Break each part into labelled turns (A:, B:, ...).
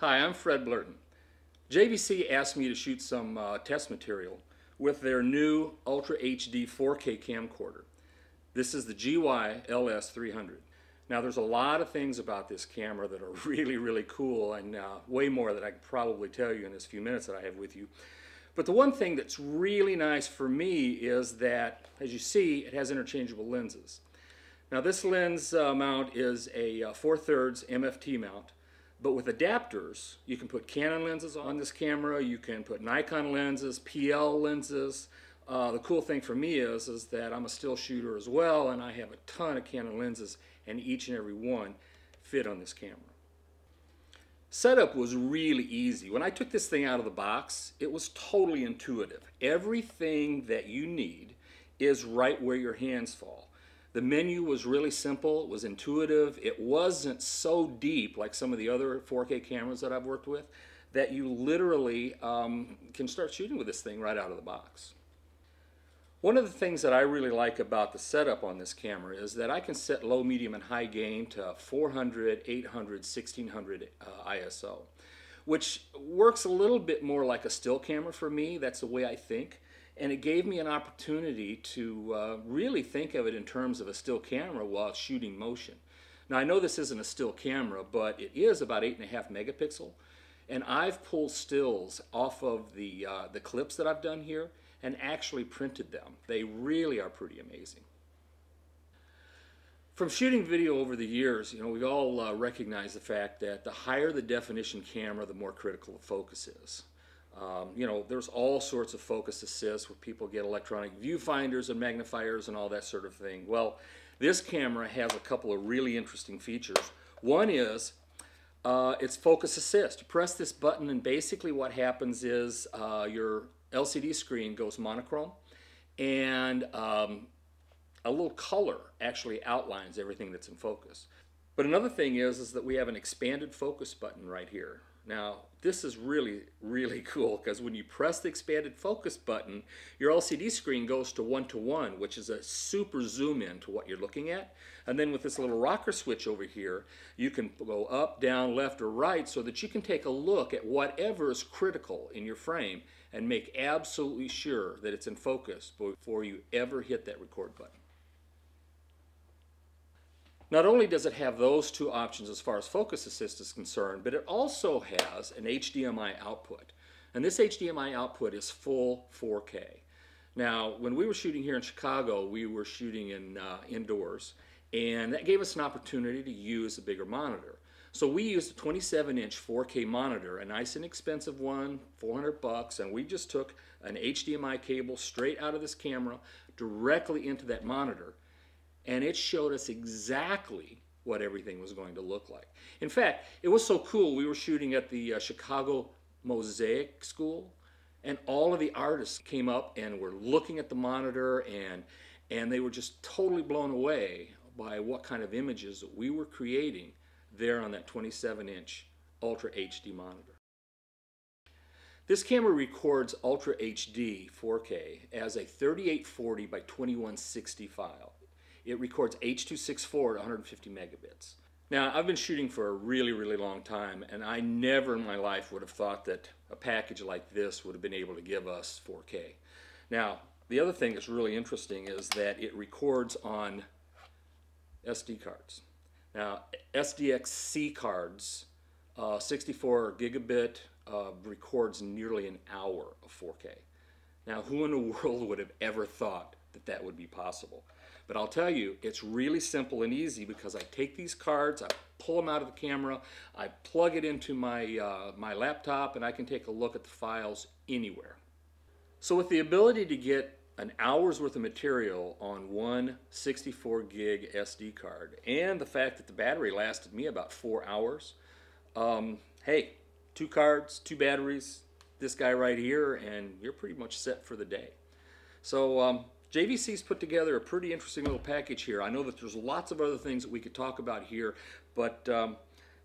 A: Hi, I'm Fred Blurton. JVC asked me to shoot some test material with their new Ultra HD 4K camcorder. This is the GY-LS300. Now there's a lot of things about this camera that are really cool, and way more that I can probably tell you in this few minutes that I have with you. But the one thing that's really nice for me is that, as you see, it has interchangeable lenses. Now this lens mount is a 4/3 MFT mount. But with adapters, you can put Canon lenses on this camera, you can put Nikon lenses, PL lenses. The cool thing for me is that I'm a still shooter as well, and I have a ton of Canon lenses, and each and every one fit on this camera. Setup was really easy. When I took this thing out of the box, it was totally intuitive. Everything that you need is right where your hands fall. The menu was really simple, it was intuitive, it wasn't so deep like some of the other 4K cameras that I've worked with that you literally can start shooting with this thing right out of the box. One of the things that I really like about the setup on this camera is that I can set low, medium, and high gain to 400, 800, 1600 ISO, which works a little bit more like a still camera for me. That's the way I think. And it gave me an opportunity to really think of it in terms of a still camera while shooting motion. Now I know this isn't a still camera, but it is about 8.5 megapixel. And I've pulled stills off of the clips that I've done here and actually printed them. They really are pretty amazing. From shooting video over the years, we all recognize the fact that the higher the definition camera, the more critical the focus is. There's all sorts of focus assists where people get electronic viewfinders and magnifiers and all that sort of thing. Well, this camera has a couple of really interesting features. One is it's focus assist. You press this button and basically what happens is your LCD screen goes monochrome, and a little color actually outlines everything that's in focus. But another thing is that we have an expanded focus button right here. Now, this is really cool because when you press the expanded focus button, your LCD screen goes to 1:1, which is a super zoom in to what you're looking at. And then with this little rocker switch over here, you can go up, down, left, or right so that you can take a look at whatever is critical in your frame and make absolutely sure that it's in focus before you ever hit that record button. Not only does it have those two options as far as focus assist is concerned, but it also has an HDMI output. And this HDMI output is full 4K. Now, when we were shooting here in Chicago, we were shooting in indoors, and that gave us an opportunity to use a bigger monitor. So we used a 27-inch 4K monitor, a nice inexpensive one, $400, and we just took an HDMI cable straight out of this camera directly into that monitor. And it showed us exactly what everything was going to look like. In fact, it was so cool, we were shooting at the Chicago Mosaic School, and all of the artists came up and were looking at the monitor, and they were just totally blown away by what kind of images that we were creating there on that 27-inch Ultra HD monitor. This camera records Ultra HD 4K as a 3840 by 2160 file. It records H.264 at 150 megabits. Now, I've been shooting for a really long time, and I never in my life would have thought that a package like this would have been able to give us 4K. Now, the other thing that's really interesting is that it records on SD cards. Now, SDXC cards, 64 gigabit, records nearly an hour of 4K. Now, who in the world would have ever thought that that would be possible? But I'll tell you, it's really simple and easy because I take these cards, I pull them out of the camera, I plug it into my, my laptop, and I can take a look at the files anywhere. So with the ability to get an hour's worth of material on one 64 gig SD card, and the fact that the battery lasted me about 4 hours, hey, 2 cards, 2 batteries, this guy right here, and you're pretty much set for the day. So JVC's put together a pretty interesting little package here. I know that there's lots of other things that we could talk about here, but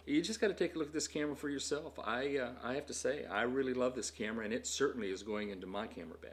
A: you just got to take a look at this camera for yourself. I have to say, I really love this camera, and it certainly is going into my camera bag.